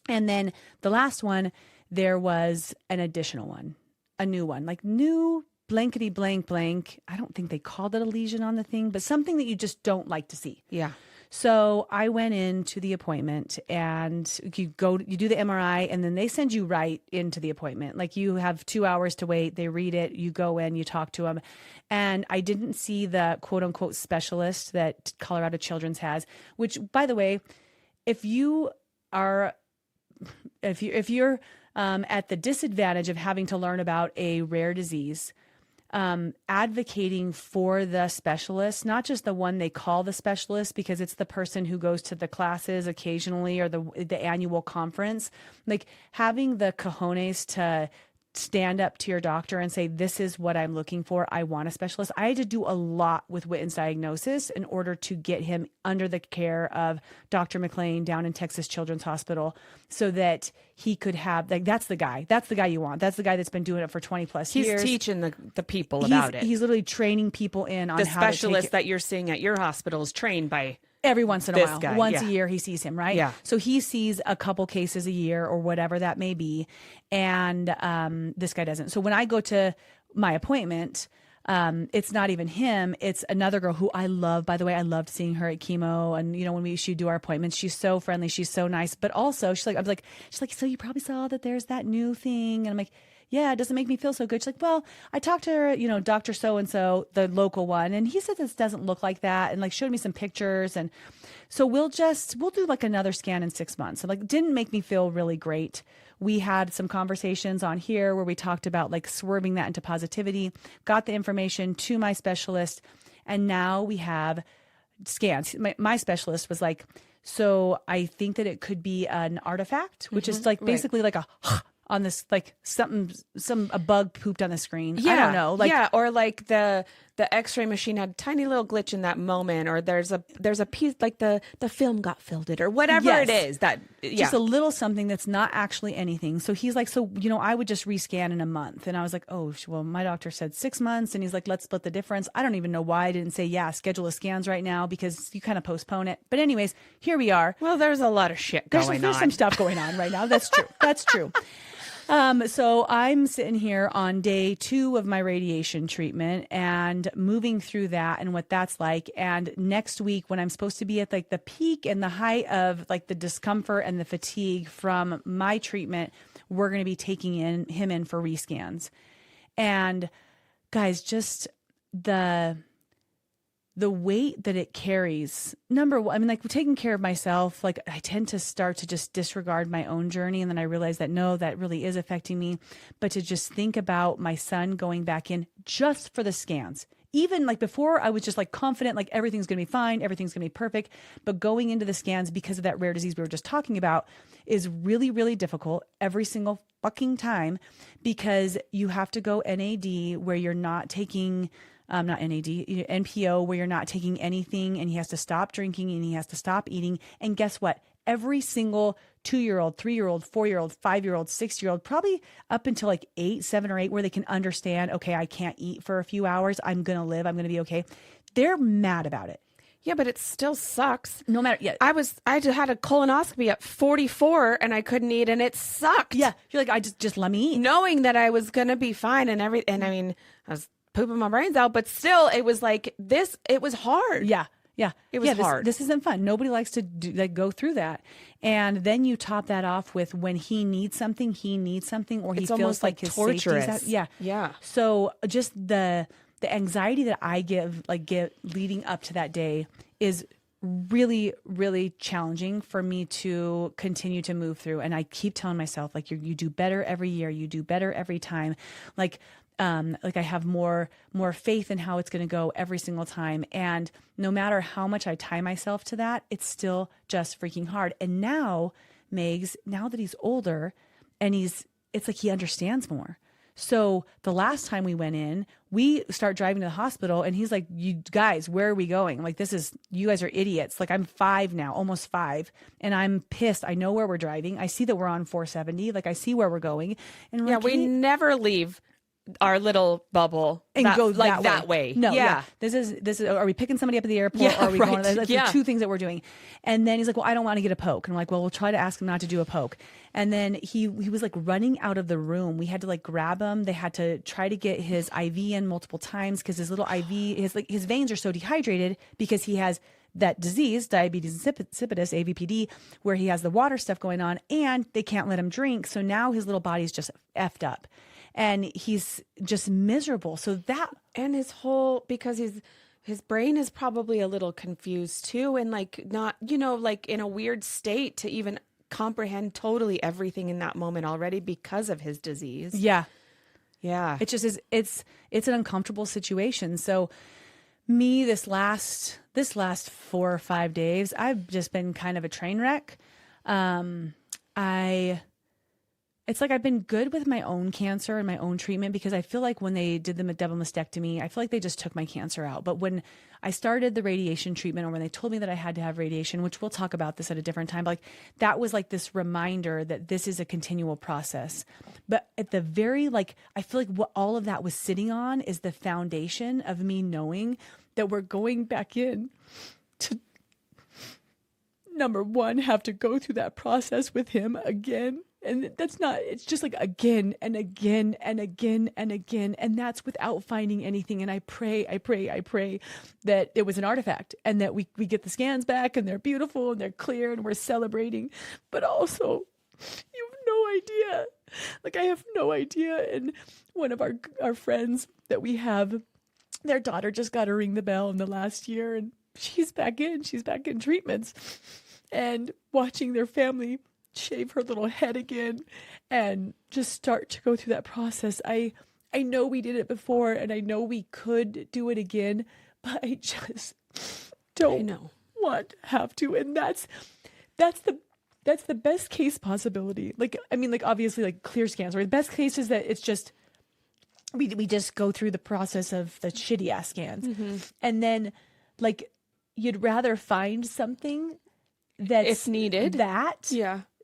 And then the last one, there was an additional one, a new one, new blankety blank. I don't think they called it a lesion on the thing, but something that you just don't like to see. Yeah. So I went into the appointment and you do the MRI and then they send you right into the appointment. You have 2 hours to wait. They read it. You go in, you talk to them. And I didn't see the quote unquote specialist that Colorado Children's has, which by the way, if you're at the disadvantage of having to learn about a rare disease, advocating for the specialist, not just the one they call the specialist because it's the person who goes to the classes occasionally or the annual conference, having the cojones to stand up to your doctor and say, this is what I'm looking for. I want a specialist. I had to do a lot with Whitten's diagnosis in order to get him under the care of Dr. McLean down in Texas Children's Hospital so that he could have, that's the guy you want. That's the guy that's been doing it for 20 plus years. He's teaching the people about it. He's literally training people in on the how to specialist that you're seeing at your hospital is trained by every once in a while. Guy, once a year he sees him, right? Yeah. So he sees a couple cases a year or whatever that may be. And this guy doesn't. So when I go to my appointment, it's not even him. It's another girl who I love. By the way, I loved seeing her at chemo. And, when she'd do our appointments, she's so friendly. She's so nice. But also she's like, so you probably saw that there's that new thing. And I'm like, yeah, it doesn't make me feel so good. She's like, well, I talked to her, Dr. So-and-so, the local one, and he said this doesn't look like that, and showed me some pictures. And so we'll do another scan in 6 months. And didn't make me feel really great. We had some conversations on here where we talked about swerving that into positivity, got the information to my specialist, and now we have scans. My specialist was like, so I think that it could be an artifact, which is basically right. On this, a bug pooped on the screen. Yeah, I don't know. Or the X-ray machine had a tiny little glitch in that moment, or there's a piece the film got filtered, or whatever it is just a little something that's not actually anything. So he's like, I would just rescan in a month, and I was like, oh, well, my doctor said 6 months, and he's like, let's split the difference. I don't even know why I didn't say schedule the scans right now because you kind of postpone it. But anyways, here we are. Well, there's a lot of shit going on. There's some stuff going on right now. That's true. That's true. So I'm sitting here on day 2 of my radiation treatment and moving through that and what that's like. And next week when I'm supposed to be at the peak and the height of the discomfort and the fatigue from my treatment, we're going to be taking him in for rescans. And guys, just the weight that it carries. Number one, taking care of myself, I tend to start to just disregard my own journey. And then I realize that no, that really is affecting me. But to just think about my son going back in just for the scans, even before I was just confident, everything's going to be fine. Everything's going to be perfect. But going into the scans because of that rare disease we were just talking about is really, really difficult every single fucking time because you have to go NAD where you're not taking not NAD, NPO, where you're not taking anything and he has to stop drinking and he has to stop eating. And guess what? every single 2-year-old, 3-year-old, 4-year-old, 5-year-old, 6-year-old, probably up until like 7 or 8, where they can understand, okay, I can't eat for a few hours. I'm going to live. I'm going to be okay. They're mad about it. Yeah, but it still sucks. No matter, yeah. I had a colonoscopy at 44 and I couldn't eat and it sucked. Yeah. You're like, I just let me eat. Knowing that I was going to be fine and everything. And I mean, I was pooping my brains out, but still it was like this, it was hard. Yeah. Yeah. It was hard. This isn't fun. Nobody likes to go through that. And then you top that off with when he needs something, or he feels like his torturous. safety's out. Yeah. Yeah. So just the anxiety that I get leading up to that day is really, really challenging for me to continue to move through. And I keep telling myself, like, you do better every year. You do better every time. Like I have more faith in how it's going to go every single time. And no matter how much I tie myself to that, it's still just freaking hard. And now, Megs, now that he's older and it's like he understands more. So the last time we went in, we start driving to the hospital and he's like, you guys, where are we going? Like, you guys are idiots. Like, I'm 5 now, almost 5. And I'm pissed. I know where we're driving. I see that we're on 470. Like, I see where we're going. And yeah, we never leave our little bubble and go like that way. No, yeah. This is. Are we picking somebody up at the airport? Yeah, or are we right. going? That's yeah. the 2 things that we're doing. And then he's like, well, I don't want to get a poke. And I'm like, well, we'll try to ask him not to do a poke. And then he was like running out of the room. We had to like grab him. They had to try to get his IV in multiple times because his little IV, his veins are so dehydrated because he has that disease, diabetes insipidus, AVPD, where he has the water stuff going on and they can't let him drink. So now his little body's just effed up. And he's just miserable. So that, and because his brain is probably a little confused too. And like, not, like in a weird state to even comprehend totally everything in that moment already because of his disease. Yeah. Yeah. It just is, it's an uncomfortable situation. So me, this last 4 or 5 days, I've just been kind of a train wreck. It's like I've been good with my own cancer and my own treatment because I feel like when they did the double mastectomy, I feel like they just took my cancer out. But when I started the radiation treatment, or when they told me that I had to have radiation, which we'll talk about this at a different time, but like that was like this reminder that this is a continual process. But at the very, I feel like what all of that was sitting on is the foundation of me knowing that we're going back in to, number one, have to go through that process with him again. And that's not, it's just like again and again and again and again. And that's without finding anything. And I pray that it was an artifact and that we get the scans back and they're beautiful and they're clear and we're celebrating. But also, you have no idea. Like, I have no idea. And one of our friends that we have, their daughter just got to ring the bell in the last year and she's back in treatments and watching their family shave her little head again and just start to go through that process. I know we did it before and I know we could do it again, but I just don't want to have to. And that's the best case possibility. Obviously clear scans, or the best case is that it's just, we just go through the process of the shitty ass scans. Mm-hmm. And then you'd rather find something that's if needed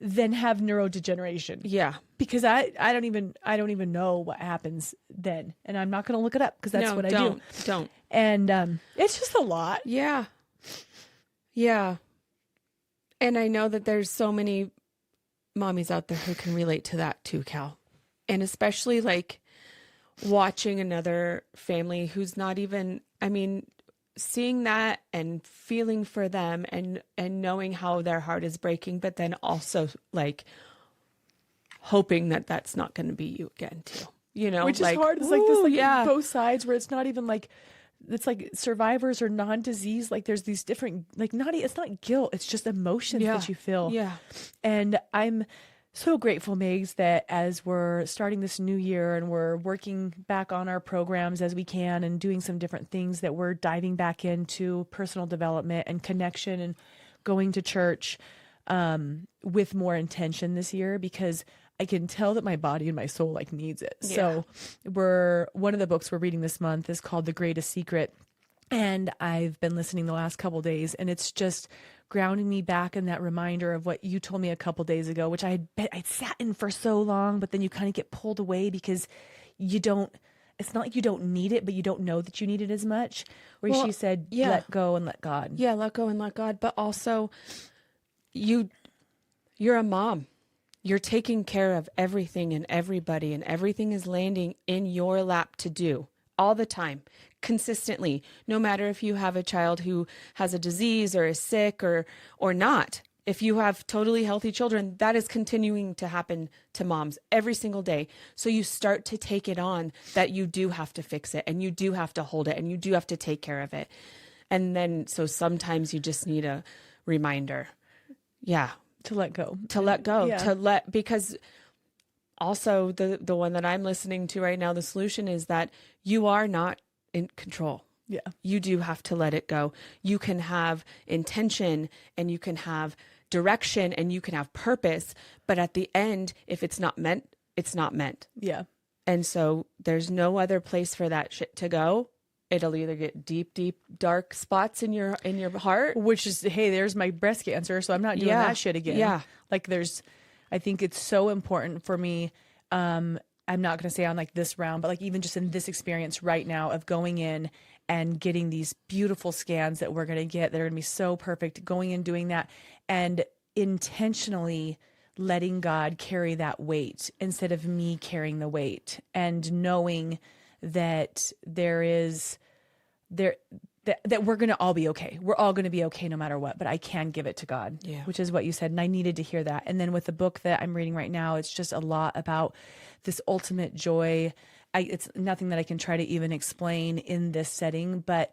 than have neurodegeneration. Yeah. Because I don't even know what happens then. And I'm not going to look it up because that's what I do. Don't. And it's just a lot. Yeah. Yeah. And I know that there's so many mommies out there who can relate to that too, Cal. And especially watching another family who's not even, seeing that and feeling for them and knowing how their heart is breaking, but then also hoping that that's not going to be you again too, which is hard. It's this both sides where it's not even it's like survivors or non-disease. There's these different, it's not guilt. It's just emotions that you feel. Yeah. And I'm so grateful, Megs, that as we're starting this new year and we're working back on our programs as we can and doing some different things, that we're diving back into personal development and connection and going to church with more intention this year, because I can tell that my body and my soul needs it. Yeah. So one of the books we're reading this month is called The Greatest Secret. And I've been listening the last couple of days, and it's just grounding me back in that reminder of what you told me a couple of days ago, which I'd sat in for so long, but then you kind of get pulled away because it's not like you don't need it, but you don't know that you need it as much. Where she said, let go and let God. Yeah, let go and let God. But also, you're a mom. You're taking care of everything and everybody, and everything is landing in your lap to do all the time, consistently, no matter if you have a child who has a disease or is sick or not. If you have totally healthy children, that is continuing to happen to moms every single day. So you start to take it on that you do have to fix it, and you do have to hold it, and you do have to take care of it. And then, so sometimes you just need a reminder. Yeah. To let go. Because also the one that I'm listening to right now, the solution is that you are not in control. Yeah. You do have to let it go. You can have intention, and you can have direction, and you can have purpose, but at the end, if it's not meant, it's not meant. Yeah. And so there's no other place for that shit to go. It'll either get deep, dark spots in your heart, which is, hey, there's my breast cancer, so I'm not doing that shit again. Yeah. Like I think it's so important for me. I'm not going to say on like this round, but like even just in this experience right now of going in and getting these beautiful scans that we're going to get that are going to be so perfect, going and doing that and intentionally letting God carry that weight instead of me carrying the weight, and knowing that that we're going to all be okay. We're all going to be okay no matter what, but I can give it to God, which is what you said. And I needed to hear that. And then with the book that I'm reading right now, it's just a lot about this ultimate joy. It's nothing that I can try to even explain in this setting, but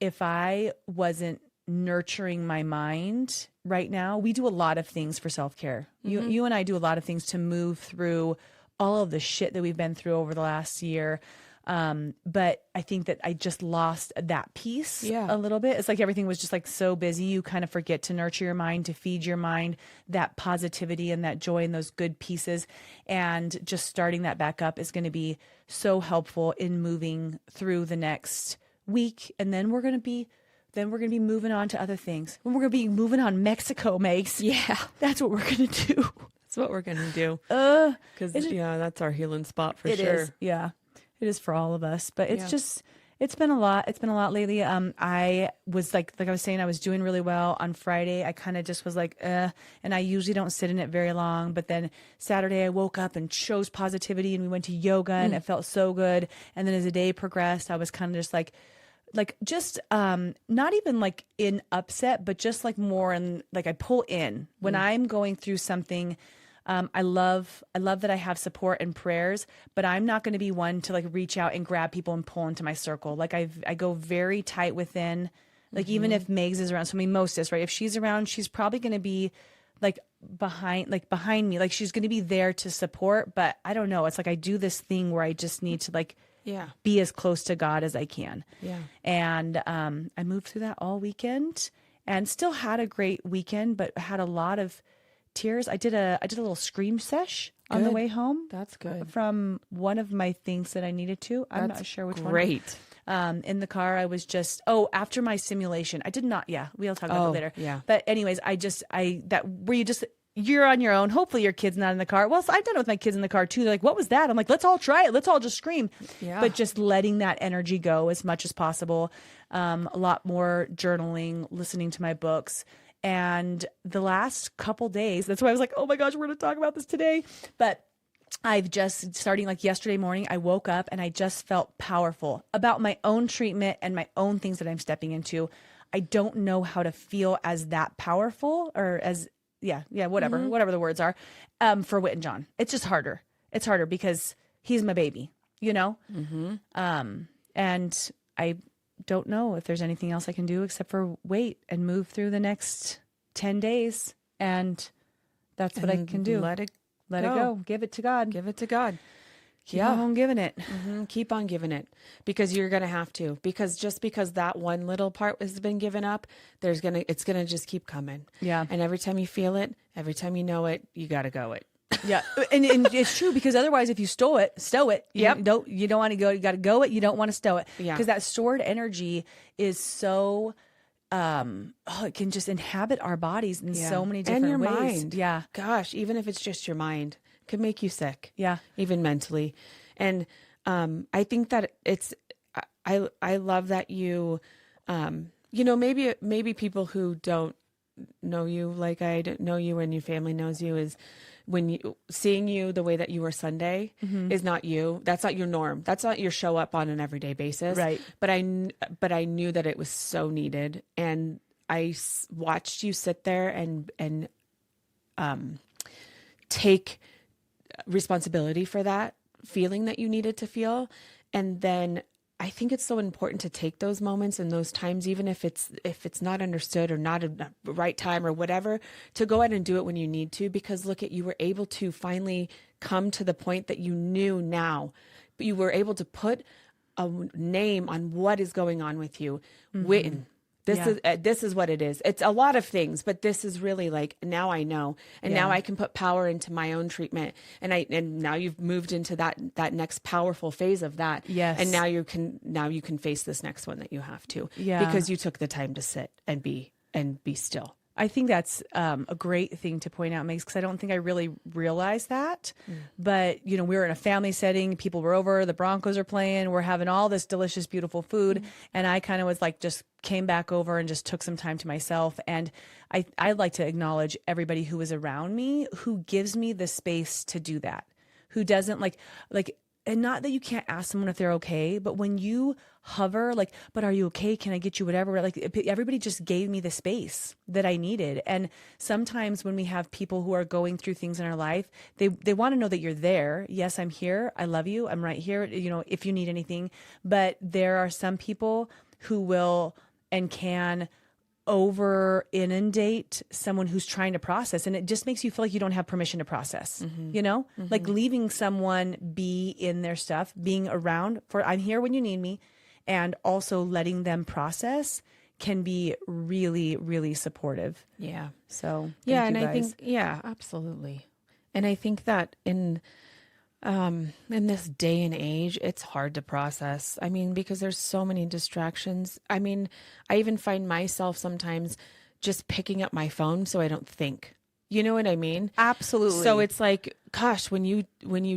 if I wasn't nurturing my mind right now, we do a lot of things for self-care. Mm-hmm. You and I do a lot of things to move through all of the shit that we've been through over the last year. But I think that I just lost that piece a little bit. It's like everything was just like so busy. You kind of forget to nurture your mind, to feed your mind that positivity and that joy and those good pieces. And just starting that back up is going to be so helpful in moving through the next week. And then we're going to be moving on to other things. When we're going to be moving on Mexico, Megs. Yeah. That's what we're going to do. That's what we're going to do. Because that's our healing spot for sure. It is. Yeah. It is for all of us, but it's been a lot. It's been a lot lately. I was like I was saying, I was doing really well on Friday. I kind of just was like, and I usually don't sit in it very long, but then Saturday I woke up and chose positivity and we went to yoga and it felt so good. And then as the day progressed, I was kind of just like not even like in upset, but just like more in like I pull in when I'm going through something. I love that I have support and prayers, but I'm not going to be one to like reach out and grab people and pull into my circle. Like I go very tight within, like even if Megs is around, so Mimosas, right? If she's around, she's probably going to be like behind me. Like she's going to be there to support, but I don't know. It's like I do this thing where I just need to like be as close to God as I can. Yeah. And I moved through that all weekend and still had a great weekend, but had a lot of tears. I did a little scream sesh on the way home. That's good. From one of my things that I needed to. I'm not sure which one. Great. In the car, I was just, after my simulation, I did not, we'll talk about that later. Yeah. But anyways, you're on your own. Hopefully your kid's not in the car. Well, so I've done it with my kids in the car too. They're like, what was that? I'm like, let's all try it. Let's all just scream. Yeah. But just letting that energy go as much as possible. A lot more journaling, listening to my books. And the last couple days, that's why I was like, oh my gosh, we're going to talk about this today. But I've just, starting like yesterday morning, I woke up and I just felt powerful about my own treatment and my own things that I'm stepping into. I don't know how to feel as that powerful or as, whatever the words are, for Whitten John. It's just harder. It's harder because he's my baby, you know? Mm-hmm. And I don't know if there's anything else I can do except for wait and move through the next 10 days. And that's what I can do. Let it go. Give it to God. Give it to God. Keep on giving it. Mm-hmm. Keep on giving it because you're going to have to, because that one little part has been given up, it's going to just keep coming. Yeah. And every time you feel it, every time you know it, you got to go it. Yeah. And it's true, because otherwise if you stow it, you don't want to go, you got to go it. You don't want to stow it. Yeah. Because that stored energy is so, it can just inhabit our bodies in so many different and your ways. mind. Yeah. Gosh, even if it's just your mind, it can make you sick. Yeah. Even mentally. And, I think that I love that you, maybe people who don't know you like I don't know you and your family knows you, is when you seeing you the way that you were Sunday is not you. That's not your norm. That's not your show up on an everyday basis. Right. But I knew that it was so needed, and I watched you sit there and take responsibility for that feeling that you needed to feel. And then I think it's so important to take those moments and those times, even if it's not understood or not a right time or whatever, to go ahead and do it when you need to, because look at, you were able to finally come to the point that you knew now, but you were able to put a name on what is going on with you. Whitten. This is what it is. It's a lot of things, but this is really like, now I know, and now I can put power into my own treatment. And now you've moved into that next powerful phase of that. Yes. And now you can face this next one that you have to, because you took the time to sit and be still. I think that's a great thing to point out, Megs, because I don't think I really realized that. But, we were in a family setting. People were over. The Broncos are playing. We're having all this delicious, beautiful food. And I kind of was like, just came back over and just took some time to myself. And I'd like to acknowledge everybody who was around me, who gives me the space to do that, who doesn't like, and not that you can't ask someone if they're okay, but when you hover, like, but are you okay? Can I get you whatever? Like, everybody just gave me the space that I needed. And sometimes when we have people who are going through things in our life, they want to know that you're there. Yes, I'm here. I love you. I'm right here. If you need anything. But there are some people who will and can over inundate someone who's trying to process, and it just makes you feel like you don't have permission to process. Like leaving someone be in their stuff, being around for I'm here when you need me, and also letting them process can be really, really supportive. Yeah. So I think absolutely. And I think that in this day and age, it's hard to process. I mean, because there's so many distractions. I mean, I even find myself sometimes just picking up my phone so I don't think. You know what I mean? Absolutely. So it's like, gosh, when you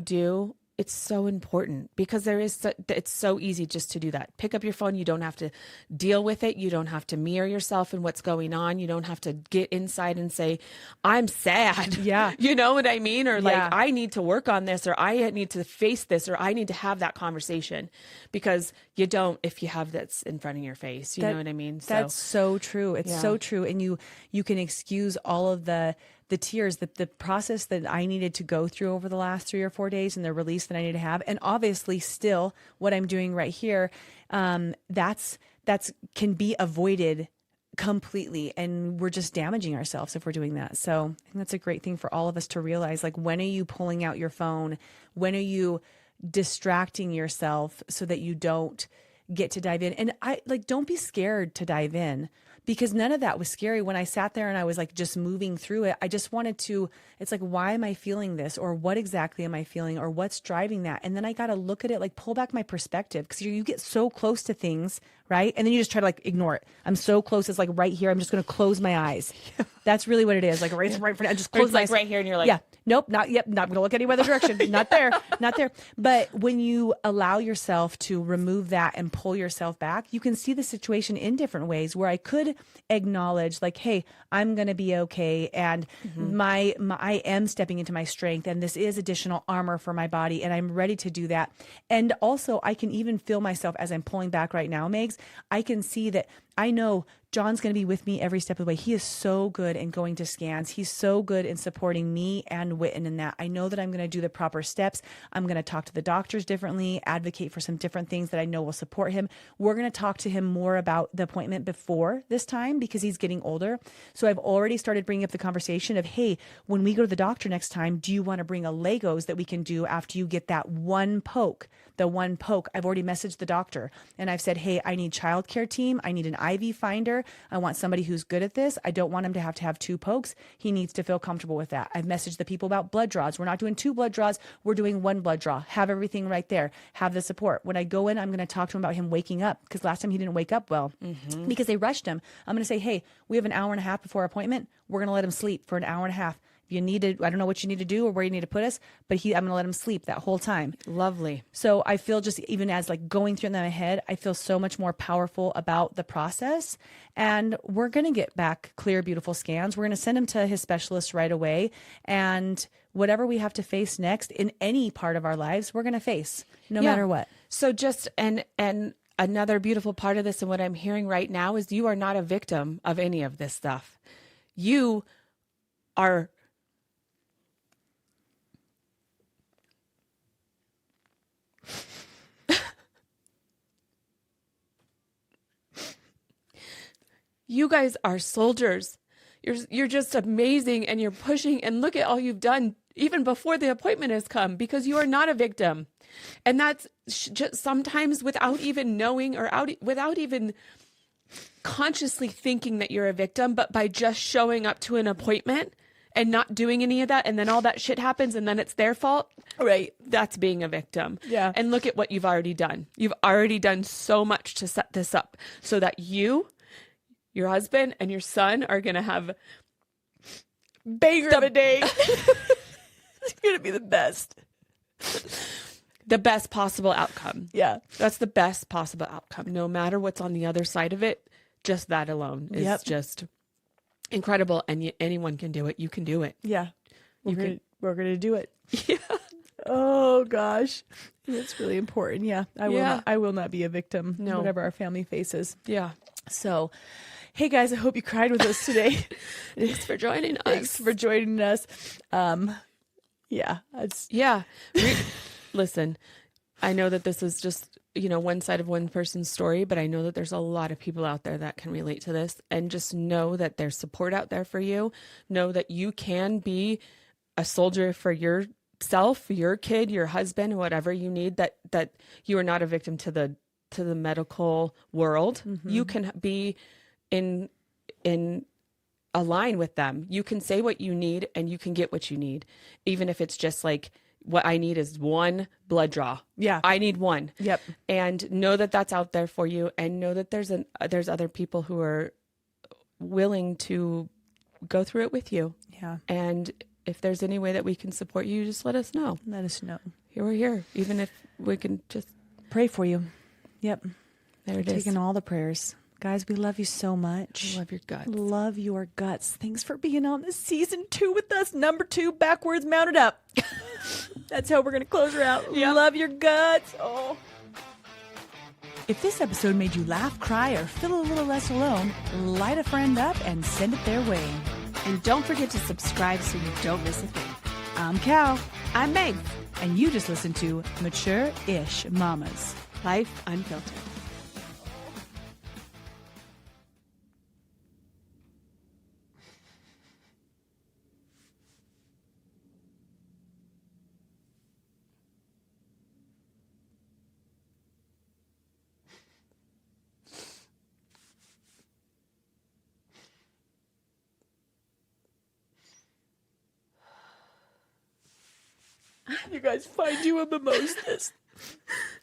do, it's so important, because it's so easy just to do that. Pick up your phone. You don't have to deal with it. You don't have to mirror yourself and what's going on. You don't have to get inside and say, I'm sad. Yeah. You know what I mean? Or like, I need to work on this, or I need to face this, or I need to have that conversation, because you don't, if you have that's in front of your face, you know what I mean? That's so true. It's so true. And you can excuse all of the tears, the process that I needed to go through over the last 3 or 4 days, and the release that I need to have. And obviously still what I'm doing right here, that's can be avoided completely. And we're just damaging ourselves if we're doing that. So I think that's a great thing for all of us to realize, like, when are you pulling out your phone? When are you distracting yourself so that you don't get to dive in? And don't be scared to dive in, because none of that was scary. When I sat there and I was like just moving through it, I just wanted to, it's like, why am I feeling this? Or what exactly am I feeling? Or what's driving that? And then I got to look at it, like pull back my perspective, because you get so close to things, right? And then you just try to like ignore it. I'm so close. It's like right here. I'm just going to close my eyes. That's really what it is. Like right in front. I just close my eyes. Right here. And you're like, nope, not going to look any other direction. Not there. But when you allow yourself to remove that and pull yourself back, you can see the situation in different ways, where I could acknowledge, like, hey, I'm going to be okay. And I am stepping into my strength, and this is additional armor for my body, and I'm ready to do that. And also I can even feel myself as I'm pulling back right now, Megs. I can see that I know John's going to be with me every step of the way. He is so good in going to scans. He's so good in supporting me and Whitten in that. I know that I'm going to do the proper steps. I'm going to talk to the doctors differently, advocate for some different things that I know will support him. We're going to talk to him more about the appointment before this time, because he's getting older. So I've already started bringing up the conversation of, hey, when we go to the doctor next time, do you want to bring a Legos that we can do after you get that one poke? I've already messaged the doctor, and I've said, hey, I need childcare team. I need an IV finder. doctor. I want somebody who's good at this. I don't want him to have 2 pokes. He needs to feel comfortable with that. I've messaged the people about blood draws. We're not doing 2 blood draws. We're doing 1 blood draw. Have everything right there. Have the support. When I go in, I'm going to talk to him about him waking up, because last time he didn't wake up well because they rushed him. I'm going to say, hey, we have an hour and a half before our appointment. We're going to let him sleep for an hour and a half. You need to, I don't know what you need to do or where you need to put us, but I'm going to let him sleep that whole time. Lovely. So I feel, just even as like going through it in my head, I feel so much more powerful about the process. And we're going to get back clear, beautiful scans. We're going to send him to his specialist right away. And whatever we have to face next in any part of our lives, we're going to face no matter what. So just, and another beautiful part of this, and what I'm hearing right now, is you are not a victim of any of this stuff. You are you guys are soldiers. You're just amazing, and you're pushing, and look at all you've done even before the appointment has come, because you are not a victim. And that's just sometimes without even knowing or without even consciously thinking that you're a victim, but by just showing up to an appointment and not doing any of that, and then all that shit happens, and then it's their fault. Right. That's being a victim. Yeah. And look at what you've already done. You've already done so much to set this up so that you, your husband, and your son are going to have Banger of a day. It's going to be the best. The best possible outcome. Yeah. That's the best possible outcome. No matter what's on the other side of it, just that alone is just incredible. And anyone can do it. You can do it. Yeah. We're going to do it. Yeah. Oh gosh. It's really important. Yeah. I will not be a victim. No. Whatever our family faces. Yeah. So, hey guys, I hope you cried with us today. Thanks for joining us. Thanks for joining us. Listen, I know that this is just, one side of one person's story, but I know that there's a lot of people out there that can relate to this, and just know that there's support out there for you. Know that you can be a soldier for yourself, your kid, your husband, whatever you need, that you are not a victim to the medical world. Mm-hmm. You can be in a line with them. You can say what you need, and you can get what you need, even if it's just like, what I need is 1 blood draw. Yeah. I need 1. Yep. And know that that's out there for you, and know that there's other people who are willing to go through it with you. Yeah. And if there's any way that we can support you, just let us know. Let us know. We're here, even if we can just pray for you. Yep. There it is. Taking all the prayers. Guys, we love you so much. I love your guts. Love your guts. Thanks for being on this season 2 with us. Number 2, backwards mounted up. That's how we're going to close her out. Yep. Love your guts. Oh. If this episode made you laugh, cry, or feel a little less alone, light a friend up and send it their way. And don't forget to subscribe so you don't miss a thing. I'm Cal. I'm Meg. And you just listened to Mature-ish Mamas. Life Unfiltered. You guys find you a mimosas.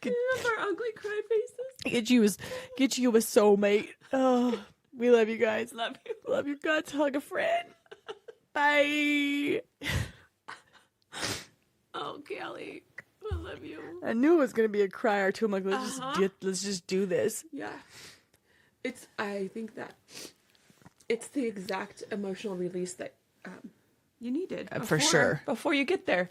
Our ugly cry faces. Get you a soulmate. Oh, we love you guys. Love you. Love your guts. Hug a friend. Bye. Oh, Caley, I love you. I knew it was gonna be a cry or two. I'm like, let's just do this. Yeah, I think that it's the exact emotional release that you needed for sure before you get there.